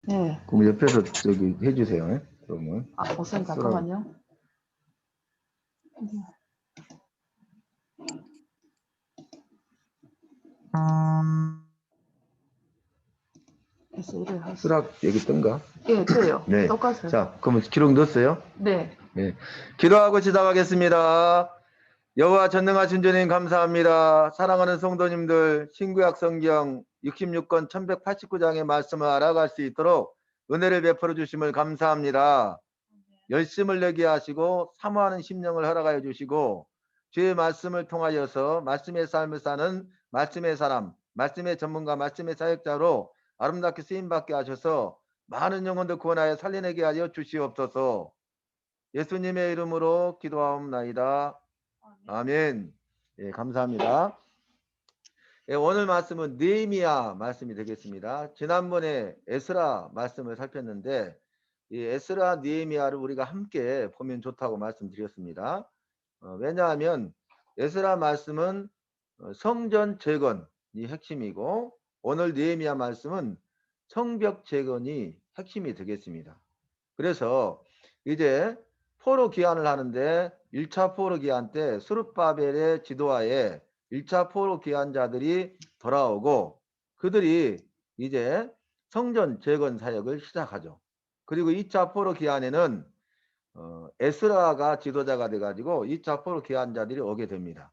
네. 그럼 옆에서 저기 해주세요. 예? 그러면 아, 목사님 쓰라고. 잠깐만요. 그래서 일을 하시. 수락 여기 뜬가? 예, 돼요. 네. 똑같아요. 자, 그러면 기록 넣었어요? 네. 네. 기도하고 시작하겠습니다. 여호와 전능하신 주님 감사합니다. 사랑하는 성도님들 신구약 성경 66권 1189장의 말씀을 알아갈 수 있도록 은혜를 베풀어 주심을 감사합니다. 열심을 내게 하시고 사모하는 심령을 허락하여 주시고 주의 말씀을 통하여서 말씀의 삶을 사는 말씀의 사람, 말씀의 전문가, 말씀의 사역자로 아름답게 쓰임받게 하셔서 많은 영혼들 구원하여 살려내게 하여 주시옵소서. 예수님의 이름으로 기도하옵나이다. 아멘. 예, 감사합니다. 예, 오늘 말씀은 느헤미야 말씀이 되겠습니다. 지난번에 에스라 말씀을 살폈는데 이 에스라 느헤미야를 우리가 함께 보면 좋다고 말씀드렸습니다. 왜냐하면 에스라 말씀은 성전 재건이 핵심이고 오늘 느헤미야 말씀은 성벽 재건이 핵심이 되겠습니다. 그래서 이제 포로 귀환을 하는데 1차 포로 귀환 때 스룹바벨의 지도하에 1차 포로 귀환자들이 돌아오고 그들이 이제 성전 재건 사역을 시작하죠. 그리고 2차 포로 귀환에는 에스라가 지도자가 돼가지고 2차 포로 귀환자들이 오게 됩니다.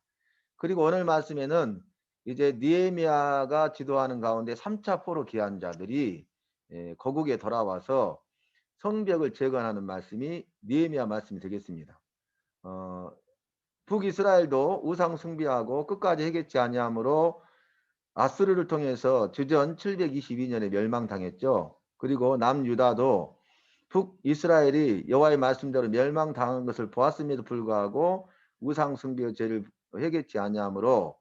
그리고 오늘 말씀에는 이제 느헤미야가 지도하는 가운데 3차 포로 귀환자들이 거국에 돌아와서 성벽을 재건하는 말씀이 느헤미야 말씀이 되겠습니다. 북이스라엘도 우상 숭배하고 끝까지 해결치 아니하므로 아수르를 통해서 주전 722년에 멸망당했죠. 그리고 남유다도 북이스라엘이 여호와의 말씀대로 멸망당한 것을 보았음에도 불구하고 우상 숭배의 죄를 해결치 아니하므로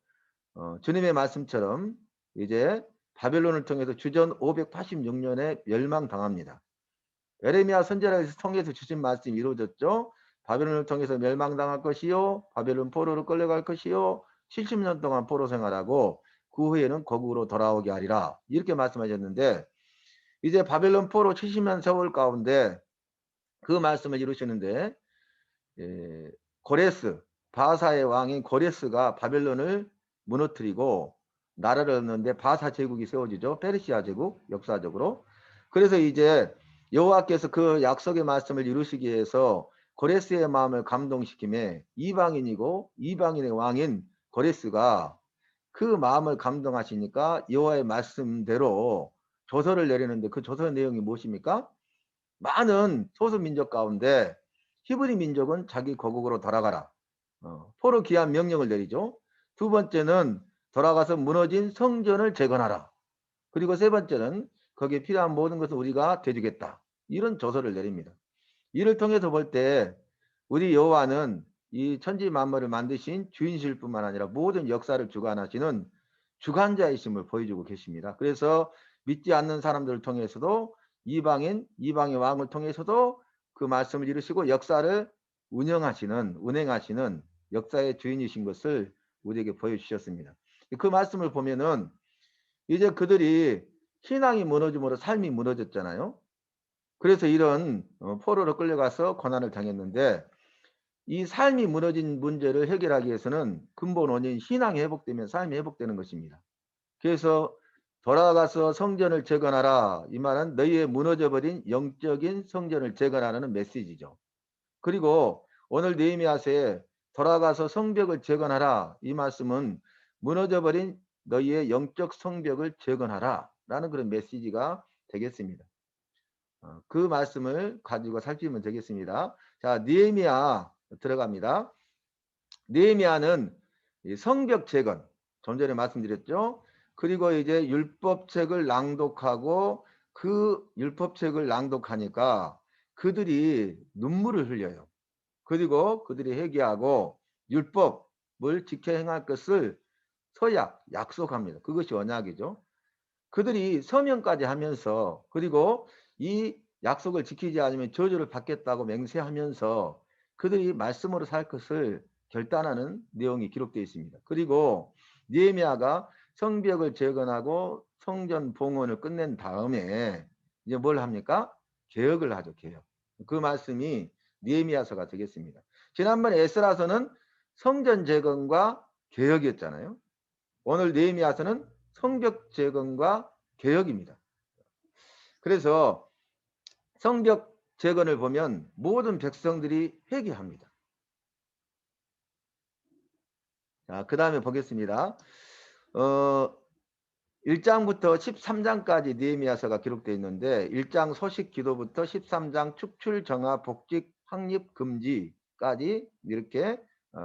주님의 말씀처럼 이제 바벨론을 통해서 주전 586년에 멸망당합니다. 에레미야 선지자를 통해서 주신 말씀이 이루어졌죠. 바벨론을 통해서 멸망당할 것이요 바벨론 포로로 끌려갈 것이요 70년 동안 포로 생활하고 그 후에는 거국으로 돌아오게 하리라 이렇게 말씀하셨는데 이제 바벨론 포로 70년 세월 가운데 그 말씀을 이루시는데 고레스 바사의 왕인 고레스가 바벨론을 무너뜨리고 나라를 얻는데 바사 제국이 세워지죠. 페르시아 제국 역사적으로. 그래서 이제 여호와께서 그 약속의 말씀을 이루시기 위해서 고레스의 마음을 감동시킴에 이방인이고 이방인의 왕인 고레스가 그 마음을 감동하시니까 여호와의 말씀대로 조서를 내리는데 그 조서 내용이 무엇입니까? 많은 소수민족 가운데 히브리 민족은 자기 거국으로 돌아가라. 포로 귀환 명령을 내리죠. 두 번째는 돌아가서 무너진 성전을 재건하라. 그리고 세 번째는 거기에 필요한 모든 것을 우리가 대주겠다. 이런 조서를 내립니다. 이를 통해서 볼 때 우리 여호와는 이 천지 만물을 만드신 주인이실 뿐만 아니라 모든 역사를 주관하시는 주관자이심을 보여주고 계십니다. 그래서 믿지 않는 사람들을 통해서도 이방인, 이방의 왕을 통해서도 그 말씀을 이루시고 역사를 운행하시는 역사의 주인이신 것을 우리에게 보여주셨습니다. 그 말씀을 보면은 이제 그들이 신앙이 무너짐으로 삶이 무너졌잖아요. 그래서 이런 포로로 끌려가서 고난을 당했는데 이 삶이 무너진 문제를 해결하기 위해서는 근본 원인 신앙이 회복되면 삶이 회복되는 것입니다. 그래서 돌아가서 성전을 재건하라 이 말은 너희의 무너져버린 영적인 성전을 재건하라는 메시지죠. 그리고 오늘 느헤미야서에 돌아가서 성벽을 재건하라 이 말씀은 무너져버린 너희의 영적 성벽을 재건하라 라는 그런 메시지가 되겠습니다. 그 말씀을 가지고 살피면 되겠습니다. 자, 느헤미야 들어갑니다. 느헤미야는 성벽 재건, 좀 전에 말씀드렸죠. 그리고 이제 율법책을 낭독하고 그 율법책을 낭독하니까 그들이 눈물을 흘려요. 그리고 그들이 회개하고 율법을 지켜 행할 것을 서약, 약속합니다. 그것이 언약이죠. 그들이 서명까지 하면서 그리고 이 약속을 지키지 않으면 저주를 받겠다고 맹세하면서 그들이 말씀으로 살 것을 결단하는 내용이 기록되어 있습니다. 그리고 느헤미야가 성벽을 재건하고 성전 봉헌을 끝낸 다음에 이제 뭘 합니까? 개혁을 하죠. 개혁. 그 말씀이 느헤미야서가 되겠습니다. 지난번에 에스라서는 성전 재건과 개혁이었잖아요. 오늘 느헤미야서는 성벽 재건과 개혁입니다. 그래서 성벽 재건을 보면 모든 백성들이 회개합니다. 자, 그 다음에 보겠습니다. 1장부터 13장까지 느헤미야서가 기록되어 있는데 1장 소식 기도부터 13장 축출 정화 복직 확립 금지까지 이렇게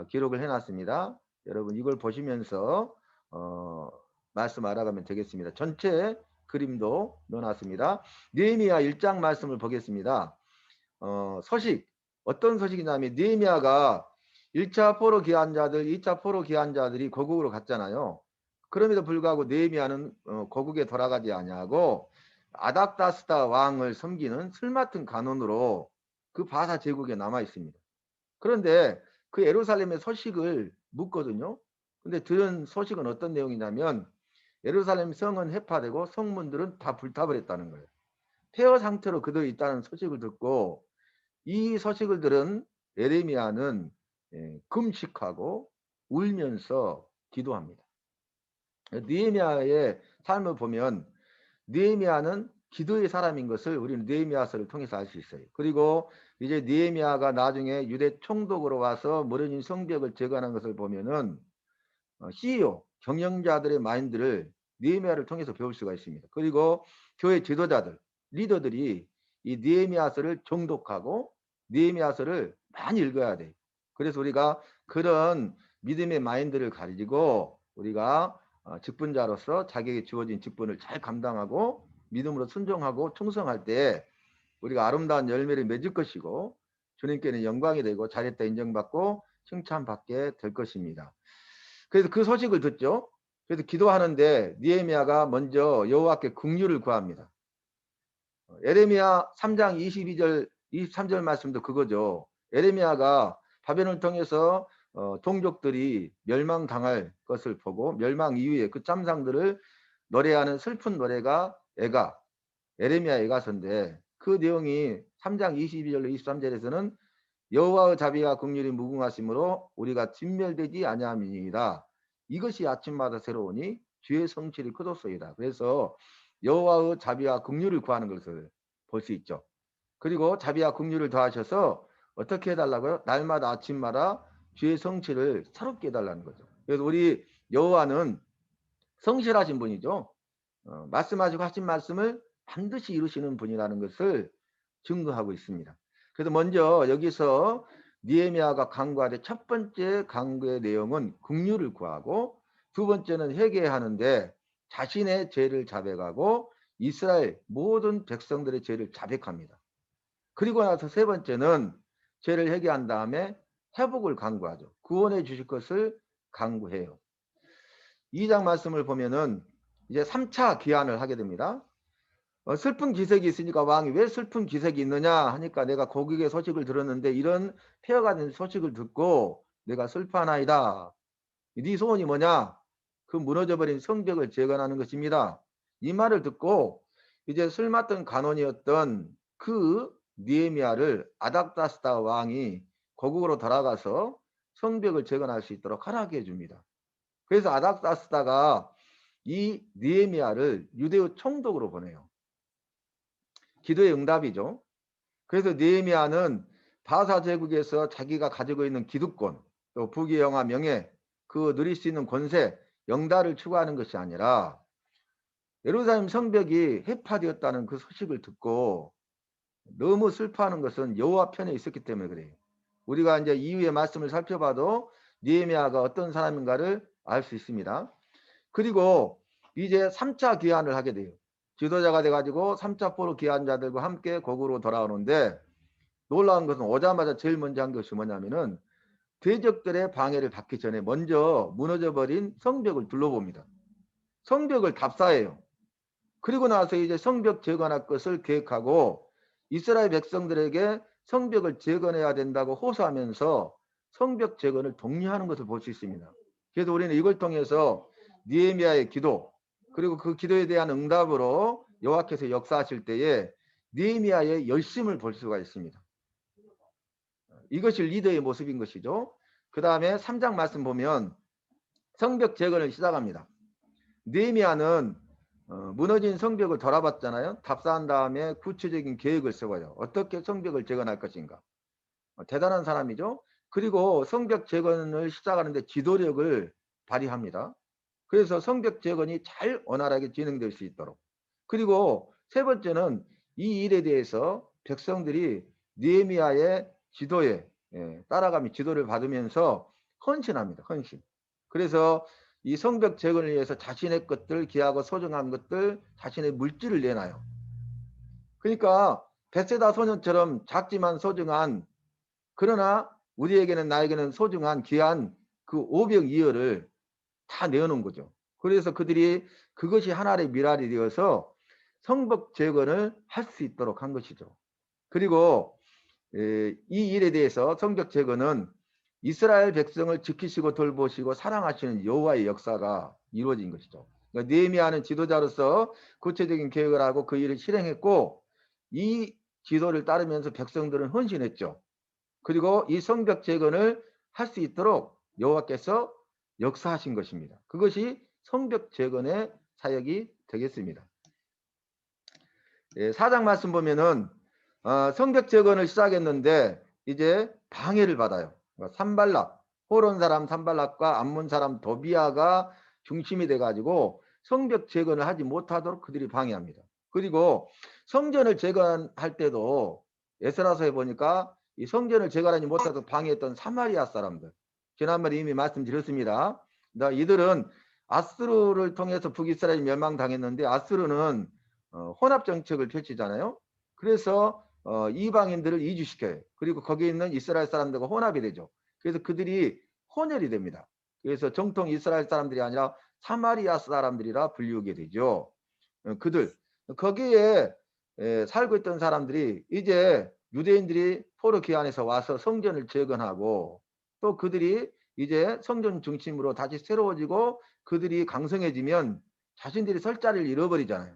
기록을 해놨습니다. 여러분 이걸 보시면서 말씀 알아가면 되겠습니다. 전체 그림도 넣어놨습니다. 느헤미야 1장 말씀을 보겠습니다. 소식 어떤 소식이냐면 느헤미야가 1차 포로 귀환자들 2차 포로 귀환자들이 고국으로 갔잖아요. 그럼에도 불구하고 느헤미야는 고국에 돌아가지 아니하고 아닥다스다 왕을 섬기는 술 맡은 간원으로 그 바사 제국에 남아 있습니다. 그런데 그 예루살렘의 소식을 묻거든요. 근데 들은 소식은 어떤 내용이냐면 예루살렘 성은 해파되고 성문들은 다 불타버렸다는 거예요. 폐허 상태로 그들이 있다는 소식을 듣고 이 소식을 들은 예레미야는 금식하고 울면서 기도합니다. 느헤미야의 삶을 보면 느헤미야는 기도의 사람인 것을 우리는 느헤미야서를 통해서 알 수 있어요. 그리고 이제 느헤미야가 나중에 유대 총독으로 와서 무너진 성벽을 재건한 것을 보면은 CEO 경영자들의 마인드를 느헤미야를 통해서 배울 수가 있습니다. 그리고 교회 지도자들 리더들이 이 느헤미야서를 정독하고 느헤미야서를 많이 읽어야 돼요. 그래서 우리가 그런 믿음의 마인드를 가지고 우리가 직분자로서 자기에게 주어진 직분을 잘 감당하고 믿음으로 순종하고 충성할 때 우리가 아름다운 열매를 맺을 것이고 주님께는 영광이 되고 잘했다 인정받고 칭찬받게 될 것입니다. 그래서 그 소식을 듣죠. 그래서 기도하는데 느헤미야가 먼저 여호와께 긍휼을 구합니다. 예레미야 3장 22절 23절 말씀도 그거죠. 예레미야가 바벨론을 통해서 동족들이 멸망당할 것을 보고 멸망 이후에 그 짬상들을 노래하는 슬픈 노래가 애가 예레미야 애가서인데 그 내용이 3장 22절로 23절에서는 여호와의 자비와 긍휼이 무궁하심으로 우리가 진멸되지 아니함이니이다. 이것이 아침마다 새로우니 주의 성실이 크도소이다. 그래서 여호와의 자비와 긍휼을 구하는 것을 볼 수 있죠. 그리고 자비와 긍휼을 더하셔서 어떻게 해달라고요? 날마다 아침마다 주의 성실을 새롭게 해달라는 거죠. 그래서 우리 여호와는 성실하신 분이죠. 말씀하시고 하신 말씀을 반드시 이루시는 분이라는 것을 증거하고 있습니다. 그래서 먼저 여기서 느헤미야가 간구하되 첫 번째 간구의 내용은 긍휼을 구하고 두 번째는 회개하는데 자신의 죄를 자백하고 이스라엘 모든 백성들의 죄를 자백합니다. 그리고 나서 세 번째는 죄를 회개한 다음에 회복을 간구하죠. 구원해 주실 것을 간구해요. 2장 말씀을 보면은 이제 3차 귀환을 하게 됩니다. 슬픈 기색이 있으니까 왕이 왜 슬픈 기색이 있느냐 하니까 내가 고국의 소식을 들었는데 이런 폐허가 된 소식을 듣고 내가 슬퍼하나이다. 네 소원이 뭐냐? 그 무너져버린 성벽을 재건하는 것입니다. 이 말을 듣고 이제 술 맡던 간원이었던 그 느헤미야를 아닥다스다 왕이 고국으로 돌아가서 성벽을 재건할 수 있도록 허락해 줍니다. 그래서 아닥다스다가 이 느헤미야를 유대의 총독으로 보내요. 기도의 응답이죠. 그래서 느헤미야는 바사 제국에서 자기가 가지고 있는 기득권, 또 부귀 영화 명예, 그 누릴 수 있는 권세, 영달을 추구하는 것이 아니라 예루살렘 성벽이 해파되었다는 그 소식을 듣고 너무 슬퍼하는 것은 여호와 편에 있었기 때문에 그래요. 우리가 이제 이후의 말씀을 살펴봐도 느헤미야가 어떤 사람인가를 알 수 있습니다. 그리고 이제 3차 귀환을 하게 돼요. 지도자가 돼가지고 3차 포로 귀환자들과 함께 고국으로 돌아오는데 놀라운 것은 오자마자 제일 먼저 한 것이 뭐냐면은 대적들의 방해를 받기 전에 먼저 무너져버린 성벽을 둘러봅니다. 성벽을 답사해요. 그리고 나서 이제 성벽 재건할 것을 계획하고 이스라엘 백성들에게 성벽을 재건해야 된다고 호소하면서 성벽 재건을 독려하는 것을 볼 수 있습니다. 그래서 우리는 이걸 통해서 느헤미야의 기도 그리고 그 기도에 대한 응답으로 여호와께서 역사하실 때에 느헤미야의 열심을 볼 수가 있습니다. 이것이 리더의 모습인 것이죠. 그 다음에 3장 말씀 보면 성벽 재건을 시작합니다. 느헤미야는 무너진 성벽을 돌아봤잖아요. 답사한 다음에 구체적인 계획을 세워요. 어떻게 성벽을 재건할 것인가. 대단한 사람이죠. 그리고 성벽 재건을 시작하는데 지도력을 발휘합니다. 그래서 성벽 재건이 잘 원활하게 진행될 수 있도록. 그리고 세 번째는 이 일에 대해서 백성들이 느헤미야의 지도에 따라가며 지도를 받으면서 헌신합니다. 헌신. 그래서 이 성벽 재건을 위해서 자신의 것들, 귀하고 소중한 것들, 자신의 물질을 내놔요. 그러니까 벳세다 소년처럼 작지만 소중한, 그러나 우리에게는, 나에게는 소중한 귀한 그 500이어를 다 내어놓은 거죠. 그래서 그들이 그것이 하나의 미랄이 되어서 성벽 재건을 할 수 있도록 한 것이죠. 그리고 이 일에 대해서 성벽 재건은 이스라엘 백성을 지키시고 돌보시고 사랑하시는 여호와의 역사가 이루어진 것이죠. 그러니까 느헤미야는 지도자로서 구체적인 계획을 하고 그 일을 실행했고, 이 지도를 따르면서 백성들은 헌신했죠. 그리고 이 성벽 재건을 할 수 있도록 여호와께서 역사하신 것입니다. 그것이 성벽 재건의 사역이 되겠습니다. 4장 말씀 보면은 성벽 재건을 시작했는데 이제 방해를 받아요. 산발락, 호론 사람 산발락과 암몬 사람 도비아가 중심이 돼가지고 성벽 재건을 하지 못하도록 그들이 방해합니다. 그리고 성전을 재건할 때도 에스라서에 보니까 이 성전을 재건하지 못하도록 방해했던 사마리아 사람들, 지난번에 이미 말씀드렸습니다. 이들은 아수르를 통해서 북이스라엘이 멸망당했는데, 아수르는 혼합 정책을 펼치잖아요. 그래서 이방인들을 이주시켜요. 그리고 거기에 있는 이스라엘 사람들과 혼합이 되죠. 그래서 그들이 혼혈이 됩니다. 그래서 정통 이스라엘 사람들이 아니라 사마리아 사람들이라 불리우게 되죠. 그들 거기에 살고 있던 사람들이 이제 유대인들이 포로 기한에서 와서 성전을 재건하고, 또 그들이 이제 성전 중심으로 다시 새로워지고 그들이 강성해지면 자신들이 설 자리를 잃어버리잖아요.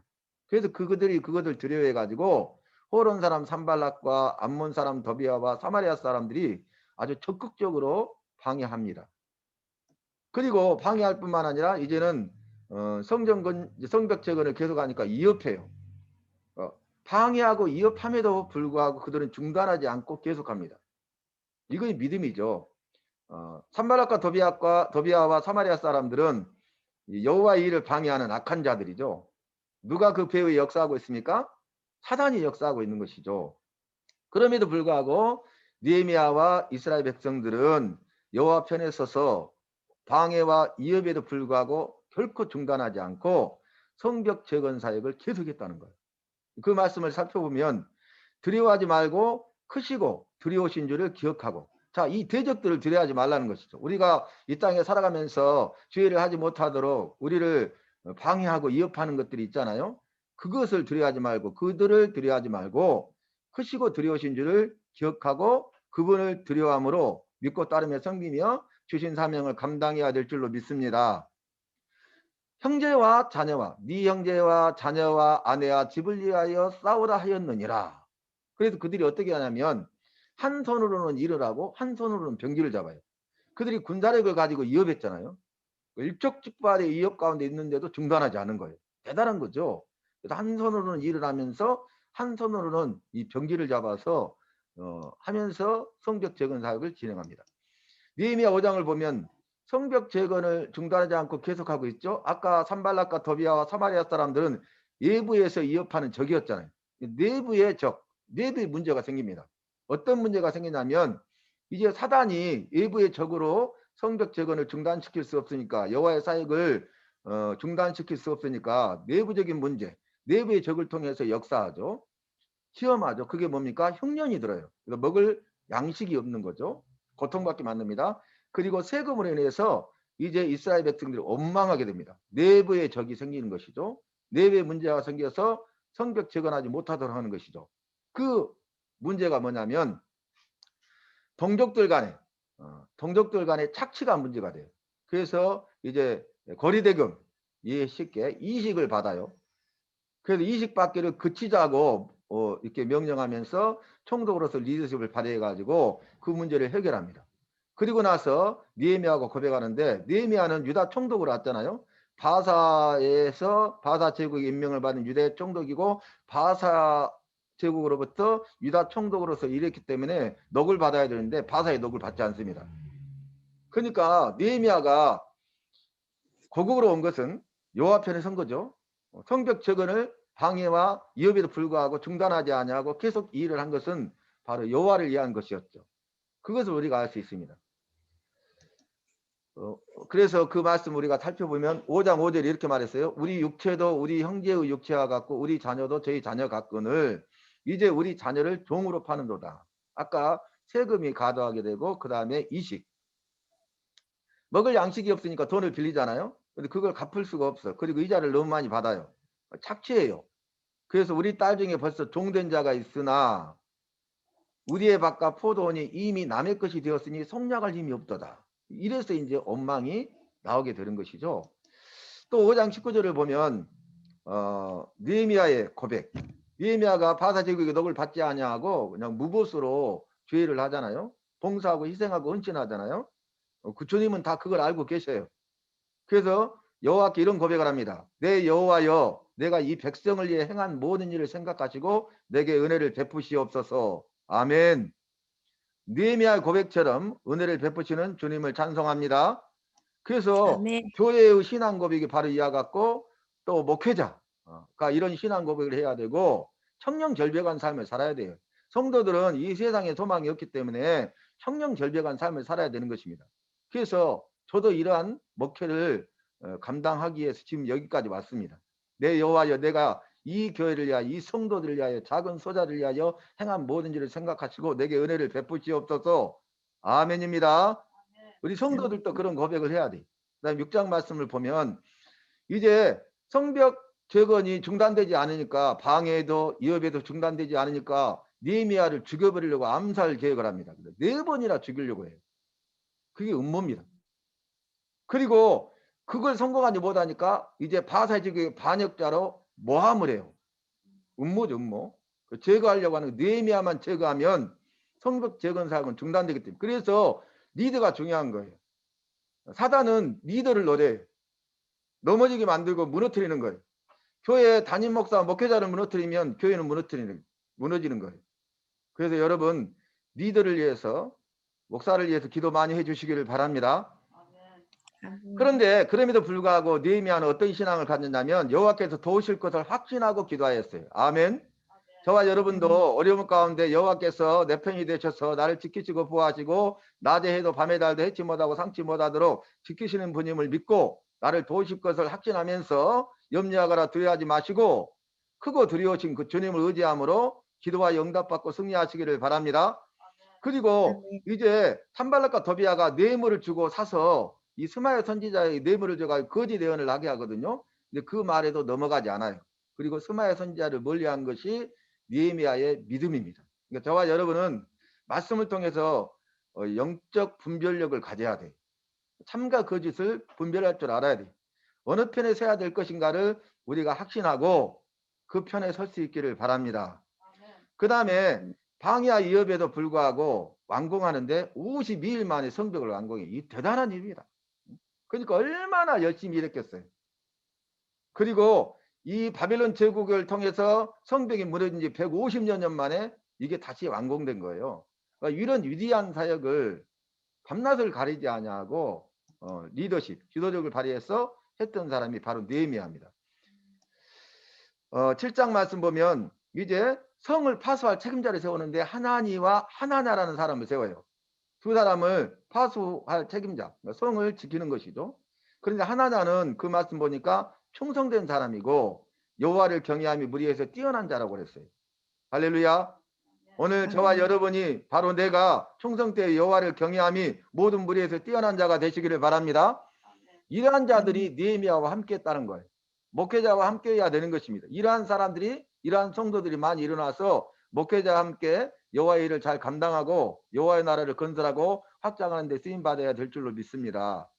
그래서 그들이 그것을 두려워해 가지고 호론 사람 산발락과 암몬 사람 더비아와 사마리아 사람들이 아주 적극적으로 방해합니다. 그리고 방해할 뿐만 아니라 이제는 성벽 재건을 계속하니까 위협해요. 방해하고 위협함에도 불구하고 그들은 중단하지 않고 계속합니다. 이것이 믿음이죠. 산발락과 더비아와 사마리아 사람들은 여호와의 일을 방해하는 악한 자들이죠. 누가 그 배후에 역사하고 있습니까? 사단이 역사하고 있는 것이죠. 그럼에도 불구하고 느헤미야와 이스라엘 백성들은 여호와 편에 서서 방해와 위협에도 불구하고 결코 중단하지 않고 성벽 재건 사역을 계속했다는 거예요. 그 말씀을 살펴보면 두려워하지 말고 크시고 두려우신 줄을 기억하고, 자, 이 대적들을 두려워하지 말라는 것이죠. 우리가 이 땅에 살아가면서 죄를 하지 못하도록 우리를 방해하고 위협하는 것들이 있잖아요. 그것을 두려워하지 말고, 그들을 두려워하지 말고 크시고 두려우신 줄을 기억하고 그분을 두려워함으로 믿고 따르며 섬기며 주신 사명을 감당해야 될 줄로 믿습니다. 형제와 자녀와 네 형제와 자녀와 아내와 집을 위하여 싸우라 하였느니라. 그래서 그들이 어떻게 하냐면 한 손으로는 일을 하고 한 손으로는 병기를 잡아요. 그들이 군사력을 가지고 위협했잖아요. 일촉즉발의 위협 가운데 있는데도 중단하지 않은 거예요. 대단한 거죠. 그래서 한 손으로는 일을 하면서 한 손으로는 이 병기를 잡아서 하면서 성벽 재건 사역을 진행합니다. 느헤미야 5장을 보면 성벽 재건을 중단하지 않고 계속하고 있죠. 아까 산발락과 더비아와 사마리아 사람들은 외부에서 위협하는 적이었잖아요. 내부의 적, 내부의 문제가 생깁니다. 어떤 문제가 생기냐면 이제 사단이 외부의 적으로 성벽 재건을 중단시킬 수 없으니까, 여호와의 사역을 중단시킬 수 없으니까 내부적인 문제, 내부의 적을 통해서 역사하죠. 시험하죠. 그게 뭡니까? 흉년이 들어요. 먹을 양식이 없는 거죠. 고통받게 만듭니다. 그리고 세금으로 인해서 이제 이스라엘 백성들이 원망하게 됩니다. 내부의 적이 생기는 것이죠. 내부의 문제가 생겨서 성벽 재건하지 못하도록 하는 것이죠. 그 문제가 뭐냐면 동족들 간에 착취가 문제가 돼요. 그래서 이제 거리대금, 쉽게 이식을 받아요. 그래서 이식받기를 그치자고 이렇게 명령하면서 총독으로서 리더십을 발휘해 가지고 그 문제를 해결합니다. 그리고 나서 느헤미야하고 고백하는데, 느헤미야는 유다 총독으로 왔잖아요. 바사에서 바사 제국의 임명을 받은 유대 총독이고 바사 제국으로부터 유다 총독으로서 일했기 때문에 넋을 받아야 되는데 바사의 넋을 받지 않습니다. 그러니까 느헤미야가 고국으로 온 것은 여호와 편에 선 거죠. 성벽 재건을 방해와 위협에도 불구하고 중단하지 아니하고 계속 이 일을 한 것은 바로 여호와를 위한 것이었죠. 그것을 우리가 알 수 있습니다. 그래서 그 말씀 우리가 살펴보면 5장 5절에 이렇게 말했어요. 우리 육체도 우리 형제의 육체와 같고 우리 자녀도 저희 자녀 같거늘 이제 우리 자녀를 종으로 파는도다. 아까 세금이 가도하게 되고 그 다음에 이식. 먹을 양식이 없으니까 돈을 빌리잖아요. 근데 그걸 갚을 수가 없어. 그리고 이자를 너무 많이 받아요. 착취해요. 그래서 우리 딸 중에 벌써 종된 자가 있으나 우리의 밭과 포도원이 이미 남의 것이 되었으니 속량할 힘이 없도다. 이래서 이제 원망이 나오게 되는 것이죠. 또 5장 19절을 보면 느헤미야의 고백. 느헤미야가 바사 제국의 넋을 받지 아니하고 그냥 무보수로 죄를 하잖아요. 봉사하고 희생하고 헌신하잖아요. 구초님은 다 그걸 알고 계셔요. 그래서 여호와께 이런 고백을 합니다. 내 여호와여, 내가 이 백성을 위해 행한 모든 일을 생각하시고 내게 은혜를 베푸시옵소서. 아멘. 느헤미야의 고백처럼 은혜를 베푸시는 주님을 찬송합니다. 그래서 아멘. 교회의 신앙 고백이 바로 이와 같고 또 목회자가 이런 신앙 고백을 해야 되고 청렴절벽한 삶을 살아야 돼요. 성도들은 이 세상에 소망이 없기 때문에 청렴절벽한 삶을 살아야 되는 것입니다. 그래서 저도 이러한 목회를 감당하기 위해서 지금 여기까지 왔습니다. 내 여호와여, 내가 이 교회를 위하여 이 성도들을 위하여 작은 소자를 위하여 행한 모든 일을 생각하시고 내게 은혜를 베푸시옵소서. 아멘입니다. 우리 성도들도 그런 고백을 해야 돼. 그다음 6장 말씀을 보면 이제 성벽 재건이 중단되지 않으니까 방해도 위협에도 중단되지 않으니까 느헤미야를 죽여버리려고 암살 계획을 합니다. 4번이나 죽이려고 해요. 그게 음모입니다. 그리고 그걸 성공하지 못하니까 이제 바사 지역의 반역자로 모함을 해요. 음모죠, 음모. 제거하려고 하는 느헤미야만 제거하면 성벽 재건 사역은 중단되기 때문에. 그래서 리더가 중요한 거예요. 사단은 리더를 노려요. 넘어지게 만들고 무너뜨리는 거예요. 교회 담임 목사, 목회자를 무너뜨리면 교회는 무너지는 거예요. 그래서 여러분 리더를 위해서, 목사를 위해서 기도 많이 해주시기를 바랍니다. 그런데 그럼에도 불구하고 느헤미야는 어떤 신앙을 갖느냐면 여호와께서 도우실 것을 확신하고 기도하였어요. 아멘. 저와 여러분도 어려움 가운데 여호와께서 내 편이 되셔서 나를 지키시고 보호하시고 낮에 해도 밤에 달도 해치 못하고 상치 못하도록 지키시는 분임을 믿고 나를 도우실 것을 확신하면서 염려하거나 두려워하지 마시고 크고 두려우신 그 주님을 의지함으로 기도와 응답받고 승리하시기를 바랍니다. 그리고 이제 산발락과 도비아가 뇌물을 주고 사서 이 스마야 선지자의 뇌물을 줘가 거짓 예언을 하게 하거든요. 근데 그 말에도 넘어가지 않아요. 그리고 스마야 선지자를 멀리한 것이 느헤미야의 믿음입니다. 그러니까 저와 여러분은 말씀을 통해서 영적 분별력을 가져야 돼. 참과 거짓을 분별할 줄 알아야 돼. 어느 편에 서야 될 것인가를 우리가 확신하고 그 편에 설 수 있기를 바랍니다. 그 다음에 방해와 위협에도 불구하고 완공하는데 52일 만에 성벽을 완공해. 이 대단한 일입니다. 그러니까 얼마나 열심히 일했겠어요. 그리고 이 바벨론 제국을 통해서 성벽이 무너진 지 150여 년 만에 이게 다시 완공된 거예요. 그러니까 이런 위대한 사역을 밤낮을 가리지 아니하고 리더십, 지도력을 발휘해서 했던 사람이 바로 느헤미야입니다. 7장 말씀 보면 이제 성을 파수할 책임자를 세우는데 하나니와 하나냐라는 사람을 세워요. 두 사람을 파수할 책임자, 성을 지키는 것이죠. 그런데 하나냐는 그 말씀 보니까 충성된 사람이고 여호와를 경외함이 무리에서 뛰어난 자라고 그랬어요. 할렐루야. 오늘 저와 여러분이 바로 내가 충성되어 여호와를 경외함이 모든 무리에서 뛰어난 자가 되시기를 바랍니다. 이러한 자들이 느헤미야와 함께 했다는 거예요. 목회자와 함께 해야 되는 것입니다. 이러한 사람들이, 이러한 성도들이 많이 일어나서 목회자와 함께 여호와의 일을 잘 감당하고 여호와의 나라를 건설하고 확장하는 데 쓰임 받아야 될 줄로 믿습니다.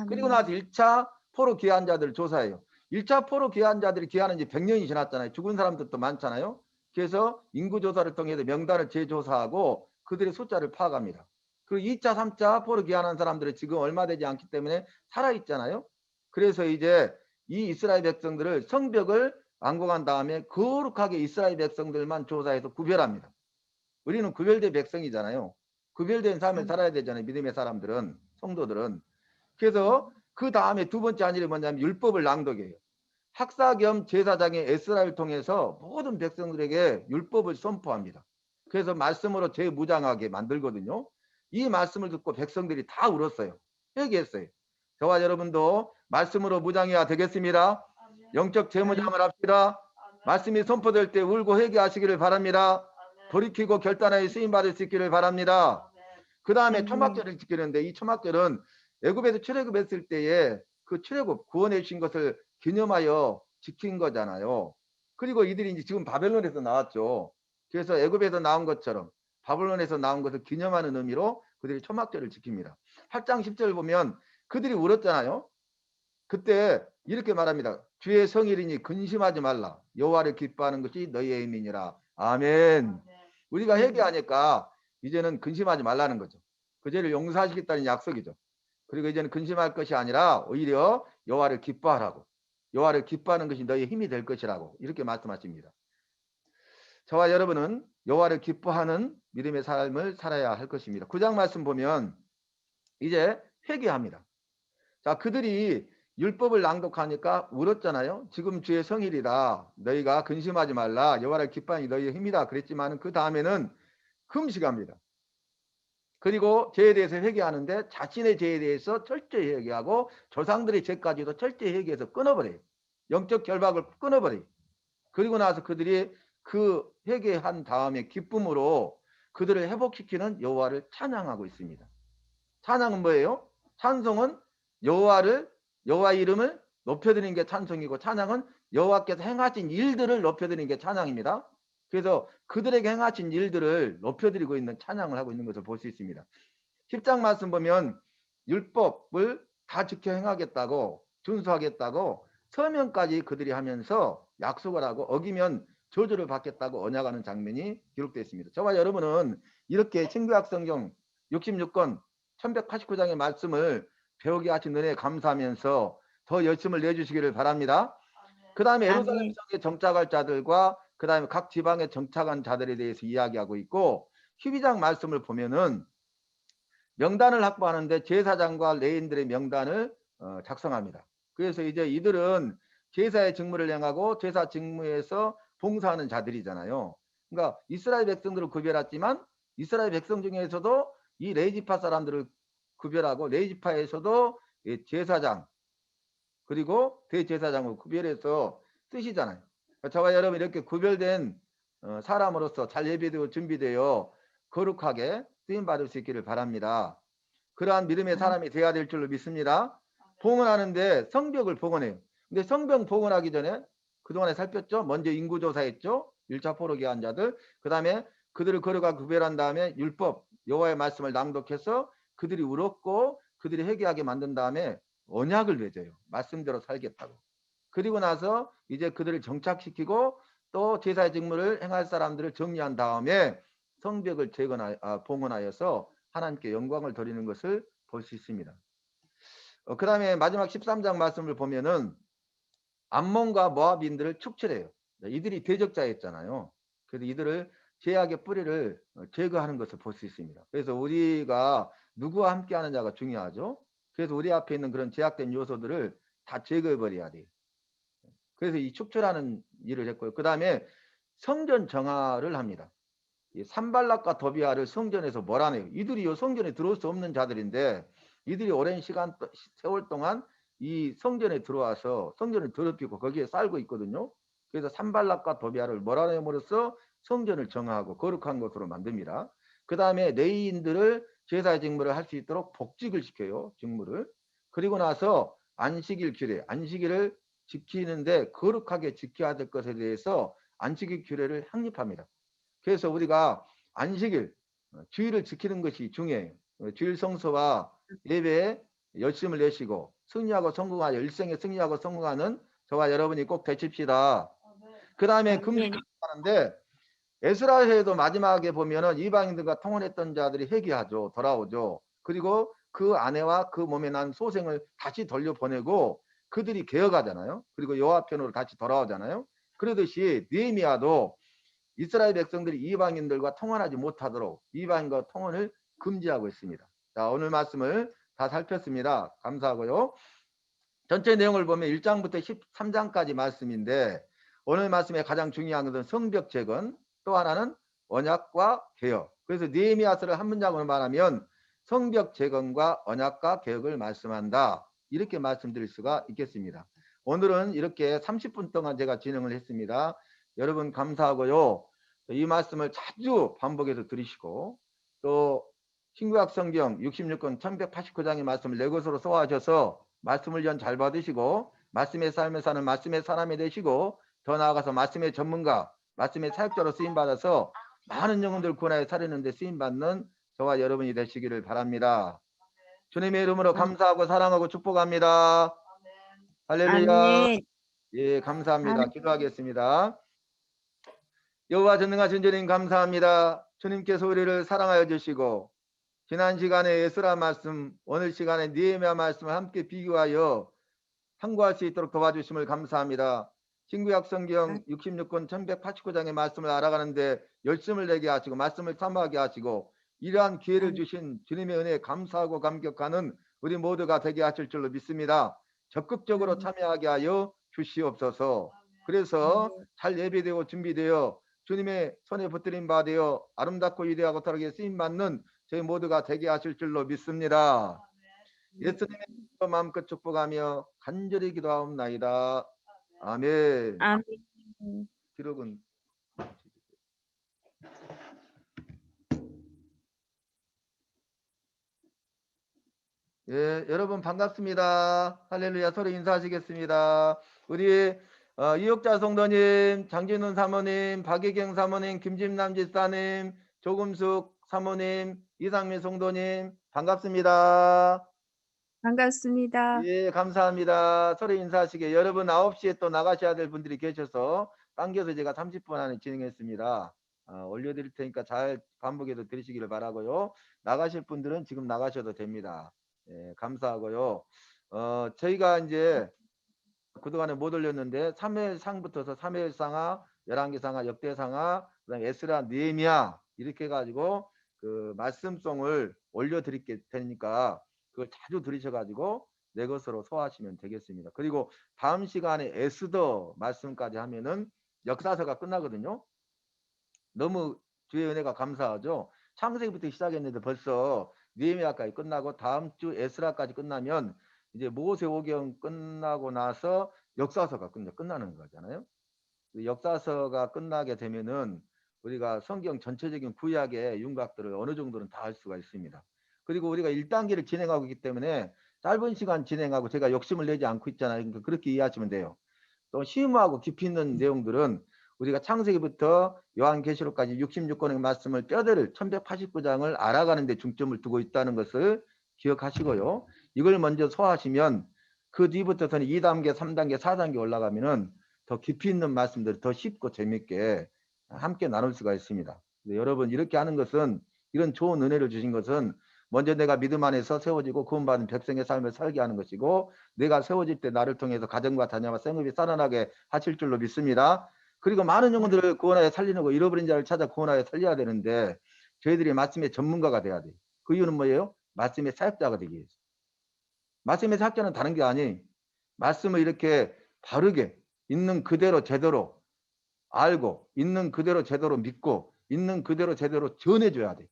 그리고 나서 1차 포로 귀환 자들을 조사해요. 1차 포로 귀환 자들이 귀환한 지 100년이 지났잖아요. 죽은 사람들도 많잖아요. 그래서 인구조사를 통해서 명단을 재조사하고 그들의 숫자를 파악합니다. 그리고 2차, 3차 포로 귀환한 사람들은 지금 얼마 되지 않기 때문에 살아있잖아요. 그래서 이제 이 이스라엘 백성들을 성벽을 완공한 다음에 거룩하게 이스라엘 백성들만 조사해서 구별합니다. 우리는 구별된 백성이잖아요. 구별된 삶을 살아야 되잖아요. 믿음의 사람들은, 성도들은. 그래서 그 다음에 두 번째 한 일이 뭐냐면 율법을 낭독해요. 학사 겸 제사장의 에스라를 통해서 모든 백성들에게 율법을 선포합니다. 그래서 말씀으로 재무장하게 만들거든요. 이 말씀을 듣고 백성들이 다 울었어요. 회개했어요. 저와 여러분도 말씀으로 무장해야 되겠습니다. 영적 재무장을 합시다. 말씀이 선포될 때 울고 회개하시기를 바랍니다. 돌이키고 결단하여 쓰임받을 수 있기를 바랍니다. 그 다음에 초막절을 지키는데 이 초막절은 애굽에서 출애굽했을 때에 그 출애굽 구원해 주신 것을 기념하여 지킨 거잖아요. 그리고 이들이 이제 지금 바벨론에서 나왔죠. 그래서 애굽에서 나온 것처럼 바벨론에서 나온 것을 기념하는 의미로 그들이 초막절을 지킵니다. 8장 10절 보면 그들이 울었잖아요. 그때 이렇게 말합니다. 주의 성일이니 근심하지 말라. 여호와를 기뻐하는 것이 너희의 힘이니라. 아멘. 우리가 회개하니까 이제는 근심하지 말라는 거죠. 그 죄를 용서하시겠다는 약속이죠. 그리고 이제는 근심할 것이 아니라 오히려 여호와를 기뻐하라고. 여호와를 기뻐하는 것이 너희의 힘이 될 것이라고 이렇게 말씀하십니다. 저와 여러분은 여호와를 기뻐하는 믿음의 삶을 살아야 할 것입니다. 9장 말씀 보면 이제 회개합니다. 자, 그들이 율법을 낭독하니까 울었잖아요. 지금 주의 성일이다. 너희가 근심하지 말라. 여호와를 기뻐하니 너희의 힘이다. 그랬지만 그 다음에는 금식합니다. 그리고 죄에 대해서 회개하는데 자신의 죄에 대해서 철저히 회개하고 조상들의 죄까지도 철저히 회개해서 끊어버려요. 영적 결박을 끊어버려요. 그리고 나서 그들이 그 회개한 다음에 기쁨으로 그들을 회복시키는 여호와를 찬양하고 있습니다. 찬양은 뭐예요? 찬송은 여호와 이름을 높여드리는 게 찬송이고 찬양은 여호와께서 행하신 일들을 높여드리는 게 찬양입니다. 그래서 그들에게 행하신 일들을 높여드리고 있는 찬양을 하고 있는 것을 볼 수 있습니다. 10장 말씀 보면 율법을 다 지켜 행하겠다고 준수하겠다고 서명까지 그들이 하면서 약속을 하고 어기면 저주를 받겠다고 언약하는 장면이 기록되어 있습니다. 저와 여러분은 이렇게 신구약 성경 66권 1189장의 말씀을 배우게 하신 은혜에 감사하면서 더 열심을 내주시기를 바랍니다. 그 다음에 예루살렘 성에 정착할 자들과 그 다음에 각 지방에 정착한 자들에 대해서 이야기하고 있고 12장 말씀을 보면은 명단을 확보하는데 제사장과 레인들의 명단을 작성합니다. 그래서 이제 이들은 제사의 직무를 행하고 제사 직무에서 봉사하는 자들이잖아요. 그러니까 이스라엘 백성들을 구별했지만 이스라엘 백성 중에서도 이 레이지파 사람들을 구별하고 레이지파에서도 제사장 그리고 대제사장을 구별해서 쓰시잖아요. 저와 여러분 이렇게 구별된 사람으로서 잘 예비되어 준비되어 거룩하게 쓰임받을 수 있기를 바랍니다. 그러한 믿음의 사람이 되어야 될 줄로 믿습니다. 봉헌하는데 성벽을 봉헌해요. 근데 성벽 봉헌하기 전에 그동안에 살폈죠. 먼저 인구조사했죠. 1차 포로 귀환 자들. 그 다음에 그들을 거룩하게 구별한 다음에 율법 여호와의 말씀을 낭독해서 그들이 울었고 그들이 회개하게 만든 다음에 언약을 맺어요. 말씀대로 살겠다고. 그리고 나서 이제 그들을 정착시키고 또 제사의 직무를 행할 사람들을 정리한 다음에 성벽을 봉헌하여서 하나님께 영광을 돌리는 것을 볼 수 있습니다. 그 다음에 마지막 13장 말씀을 보면은 암몬과 모압인들을 축출해요. 이들이 대적자였잖아요. 그래서 이들을 제약의 뿌리를 제거하는 것을 볼 수 있습니다. 그래서 우리가 누구와 함께하는 자가 중요하죠. 그래서 우리 앞에 있는 그런 제약된 요소들을 다 제거해 버려야 돼요. 그래서 이 축출하는 일을 했고요. 그 다음에 성전 정화를 합니다. 산발락과 도비아를 성전에서 몰아내요. 이들이 이 성전에 들어올 수 없는 자들인데 이들이 오랜 세월 동안 이 성전에 들어와서 성전을 더럽히고 거기에 살고 있거든요. 그래서 산발락과 도비아를 몰아내므로써 성전을 정화하고 거룩한 것으로 만듭니다. 그 다음에 레위인들을 제사의 직무를 할 수 있도록 복직을 시켜요. 직무를. 그리고 나서 안식일 규례, 안식일을 지키는데 거룩하게 지켜야 될 것에 대해서 안식일 규례를 확립합니다. 그래서 우리가 안식일, 주일을 지키는 것이 중요해요. 주일 성서와 예배에 열심을 내시고 승리하고 성공하여 일생에 승리하고 성공하는 저와 여러분이 꼭 되십시다. 그 다음에 아멘. 하는데 에스라에도 마지막에 보면은 이방인들과 통혼했던 자들이 회개하죠. 돌아오죠. 그리고 그 아내와 그 몸에 난 소생을 다시 돌려보내고 그들이 개혁하잖아요. 그리고 여호와 편으로 다시 돌아오잖아요. 그러듯이 느헤미야도 이스라엘 백성들이 이방인들과 통혼하지 못하도록 이방인과 통혼을 금지하고 있습니다. 자, 오늘 말씀을 다 살폈습니다. 감사하고요. 전체 내용을 보면 1장부터 13장까지 말씀인데 오늘 말씀에 가장 중요한 것은 성벽 재건, 또 하나는 언약과 개혁. 그래서 느헤미야서를 한 문장으로 말하면 성벽 재건과 언약과 개혁을 말씀한다. 이렇게 말씀드릴 수가 있겠습니다. 오늘은 이렇게 30분 동안 제가 진행을 했습니다. 여러분 감사하고요. 이 말씀을 자주 반복해서 들으시고 또 신구약 성경 66권 1189장의 말씀을 내 것으로 소화하셔서 말씀을 연 잘 받으시고 말씀의 삶을 사는 말씀의 사람이 되시고 더 나아가서 말씀의 전문가, 말씀의 사역자로 쓰임받아서 많은 영혼들 구원하여 살리는 데 쓰임받는 저와 여러분이 되시기를 바랍니다. 주님의 이름으로 감사하고 사랑하고 축복합니다. 할렐루야. 아멘. 예, 감사합니다. 아멘. 기도하겠습니다. 여호와 전능하신 주님 감사합니다. 주님께서 우리를 사랑하여 주시고 지난 시간에 에스라 말씀, 오늘 시간에 느헤미야 말씀을 함께 비교하여 참고할 수 있도록 도와주심을 감사합니다. 신구약 성경 66권 1189장의 말씀을 알아가는데 열심을 내게 하시고 말씀을 참고하게 하시고 이러한 기회를 주신 주님의 은혜에 감사하고 감격하는 우리 모두가 되게 하실 줄로 믿습니다. 적극적으로 참여하게 하여 주시옵소서. 그래서 잘 예배되고 준비되어 주님의 손에 붙들림 받으여 아름답고 위대하고 다르게 쓰임받는 저희 모두가 되게 하실 줄로 믿습니다. 예수님의 마음껏 축복하며 간절히 기도하옵나이다. 아멘. 아멘. 기록은 예, 여러분 반갑습니다. 할렐루야. 서로 인사하시겠습니다. 우리 이혁자 성도님, 장진훈 사모님, 박예경 사모님, 김진남 집사님, 조금숙 사모님, 이상민 성도님 반갑습니다. 반갑습니다. 예, 감사합니다. 서로 인사하시게. 여러분 9시에 또 나가셔야 될 분들이 계셔서 당겨서 제가 30분 안에 진행했습니다. 올려드릴 테니까 잘 반복해서 들으시기를 바라고요. 나가실 분들은 지금 나가셔도 됩니다. 예, 감사하고요. 저희가 이제 그동안에 못 올렸는데 3회상부터서 3회상하, 11개상하, 역대상하, 그다음에 에스라, 느헤미야 이렇게 해가지고 그 말씀송을 올려드릴 게 되니까 그걸 자주 들으셔가지고 내 것으로 소화하시면 되겠습니다. 그리고 다음 시간에 에스더 말씀까지 하면은 역사서가 끝나거든요. 너무 주의 은혜가 감사하죠. 창세기부터 시작했는데 벌써 느헤미야까지 끝나고 다음 주 에스라까지 끝나면 이제 모세오경 끝나고 나서 역사서가 끝나는 거잖아요. 역사서가 끝나게 되면은 우리가 성경 전체적인 구약의 윤곽들을 어느 정도는 다 알 수가 있습니다. 그리고 우리가 1단계를 진행하고 있기 때문에 짧은 시간 진행하고 제가 욕심을 내지 않고 있잖아요. 그러니까 그렇게 이해하시면 돼요. 또 심오하고 깊이 있는 내용들은 우리가 창세기부터 요한계시록까지 66권의 말씀을 뼈대를 1189장을 알아가는 데 중점을 두고 있다는 것을 기억하시고요. 이걸 먼저 소화하시면 그 뒤부터서는 2단계, 3단계, 4단계 올라가면은 더 깊이 있는 말씀들을 더 쉽고 재밌게 함께 나눌 수가 있습니다. 여러분 이렇게 하는 것은 이런 좋은 은혜를 주신 것은 먼저 내가 믿음 안에서 세워지고 구원받은 백성의 삶을 살게 하는 것이고 내가 세워질 때 나를 통해서 가정과 자녀와 생업이 살아나게 하실 줄로 믿습니다. 그리고 많은 영혼들을 구원하여 살리는 거 잃어버린 자를 찾아 구원하여 살려야 되는데 저희들이 말씀의 전문가가 돼야 돼요. 그 이유는 뭐예요? 말씀의 사역자가 되기 위해서. 말씀의 사역자는 다른 게 아니 말씀을 이렇게 바르게 있는 그대로 제대로 알고 있는 그대로 제대로 믿고 있는 그대로 제대로 전해줘야 돼.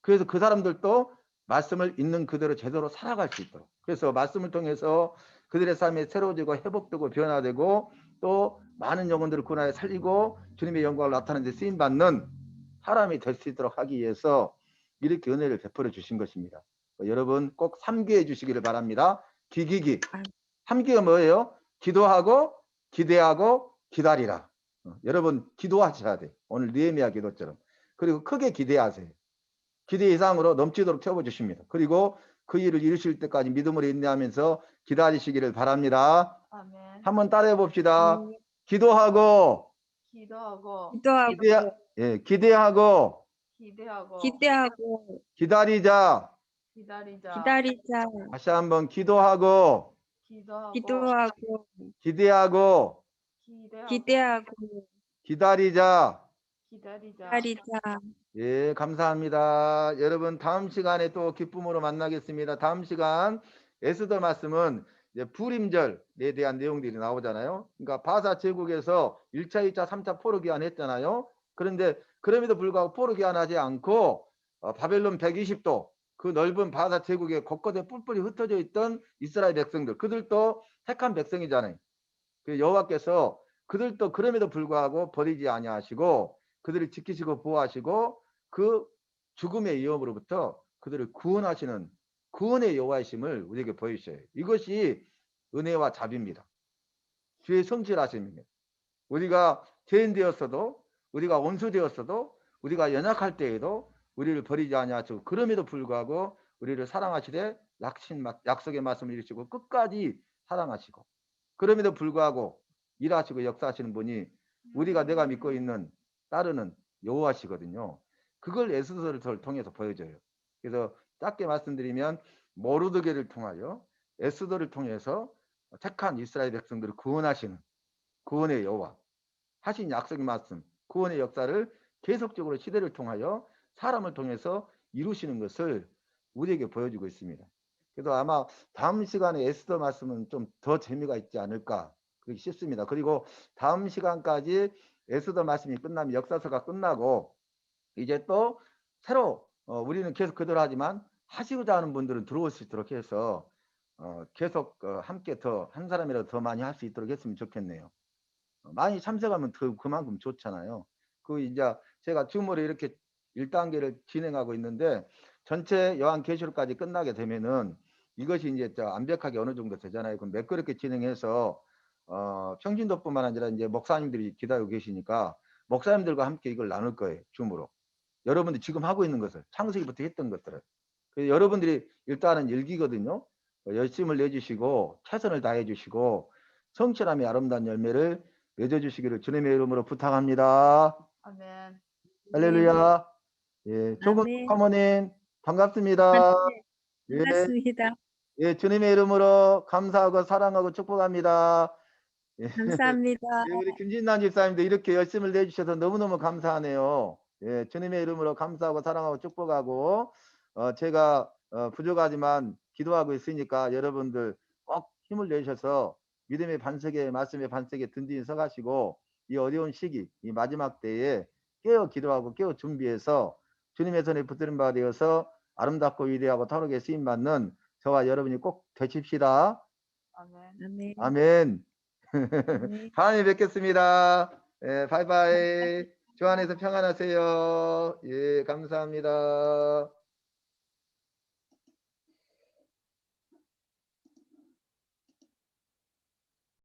그래서 그 사람들도 말씀을 있는 그대로 제대로 살아갈 수 있도록. 그래서 말씀을 통해서 그들의 삶이 새로워지고 회복되고 변화되고 또 많은 영혼들을 구원하여 살리고 주님의 영광을 나타내는 데 쓰임받는 사람이 될 수 있도록 하기 위해서 이렇게 은혜를 베풀어 주신 것입니다. 여러분 꼭 3기해 주시기를 바랍니다. 기기기. 3기가 뭐예요? 기도하고 기대하고 기다리라. 여러분 기도하셔야 돼. 오늘 느헤미야 기도처럼. 그리고 크게 기대하세요. 기대 이상으로 넘치도록 채워주십니다. 그리고 그 일을 이루실 때까지 믿음으로 인내하면서 기다리시기를 바랍니다. 아멘. 한번 따라해 봅시다. 네. 기도하고 기도하고 기대하고 기대하고 기다리자. 기다리자. 다시 한번 기도하고 기도하고 기대하고 기대하고 기다리자. 기다리자. 예, 감사합니다. 여러분 다음 시간에 또 기쁨으로 만나겠습니다. 다음 시간 에스더 말씀은 이제 불임절에 대한 내용들이 나오잖아요. 그러니까 바사 제국에서 1차, 2차, 3차 포로 귀환했잖아요. 그런데 그럼에도 불구하고 포로 귀환하지 않고 바벨론 120도 그 넓은 바사 제국에 곳곳에 뿔뿔이 흩어져 있던 이스라엘 백성들, 그들도 택한 백성이잖아요. 그 여호와께서 그들도 그럼에도 불구하고 버리지 아니하시고 그들을 지키시고 보호하시고 그 죽음의 위험으로부터 그들을 구원하시는 구원의 여호와이심을 우리에게 보여주셔요. 이것이 은혜와 자비입니다. 주의 성실하심입니다. 우리가 죄인 되었어도 우리가 원수 되었어도 우리가 연약할 때에도 우리를 버리지 아니하시고 그럼에도 불구하고 우리를 사랑하시되 약속의 말씀을 이루시고 끝까지 사랑하시고 그럼에도 불구하고 일하시고 역사하시는 분이 우리가 내가 믿고 있는 따르는 여호와시거든요. 그걸 에스더를 통해서 보여줘요. 그래서 짧게 말씀드리면 모르드게를 통하여 에스더를 통해서 택한 이스라엘 백성들을 구원하시는 구원의 여호와 하신 약속의 말씀 구원의 역사를 계속적으로 시대를 통하여 사람을 통해서 이루시는 것을 우리에게 보여주고 있습니다. 그래서 아마 다음 시간에 에스더 말씀은 좀 더 재미가 있지 않을까 그렇게 싶습니다. 그리고 다음 시간까지 에스더 말씀이 끝나면 역사서가 끝나고 이제 또 새로 우리는 계속 그대로 하지만 하시고자 하는 분들은 들어올 수 있도록 해서 계속 함께 더 한 사람이라도 더 많이 할 수 있도록 했으면 좋겠네요. 많이 참석하면 더 그만큼 좋잖아요. 그 이제 제가 줌으로 이렇게 1단계를 진행하고 있는데 전체 요한계시록까지 끝나게 되면은 이것이 이제 완벽하게 어느 정도 되잖아요. 그럼 매끄럽게 진행해서 평신도뿐만 아니라 이제 목사님들이 기다리고 계시니까 목사님들과 함께 이걸 나눌 거예요. 줌으로. 여러분들이 지금 하고 있는 것을 창세기부터 했던 것들을. 그래서 여러분들이 일단은 일기거든요. 열심을 내주시고 최선을 다해 주시고 성실함의 아름다운 열매를 맺어주시기를 주님의 이름으로 부탁합니다. 아멘. 할렐루야. 예, 조건 아멘. 사모님 반갑습니다. 예, 반갑습니다. 예, 주님의 이름으로 감사하고 사랑하고 축복합니다. 예, 감사합니다. 예, 우리 김진남 집사님도 이렇게 열심을 내주셔서 너무너무 감사하네요. 예, 주님의 이름으로 감사하고 사랑하고 축복하고 제가 부족하지만 기도하고 있으니까 여러분들 꼭 힘을 내셔서 믿음의 반석에 말씀의 반석에 든든히 서가시고 이 어려운 시기 이 마지막 때에 깨어 기도하고 깨어 준비해서 주님의 손에 붙드는 바 되어서 아름답고 위대하고 타오르게 쓰임받는 저와 여러분이 꼭 되십시다. 아멘. 아멘. 아멘. 아멘. 다음에 뵙겠습니다. 예, 바이바이. 주 안에서 평안하세요. 예, 감사합니다.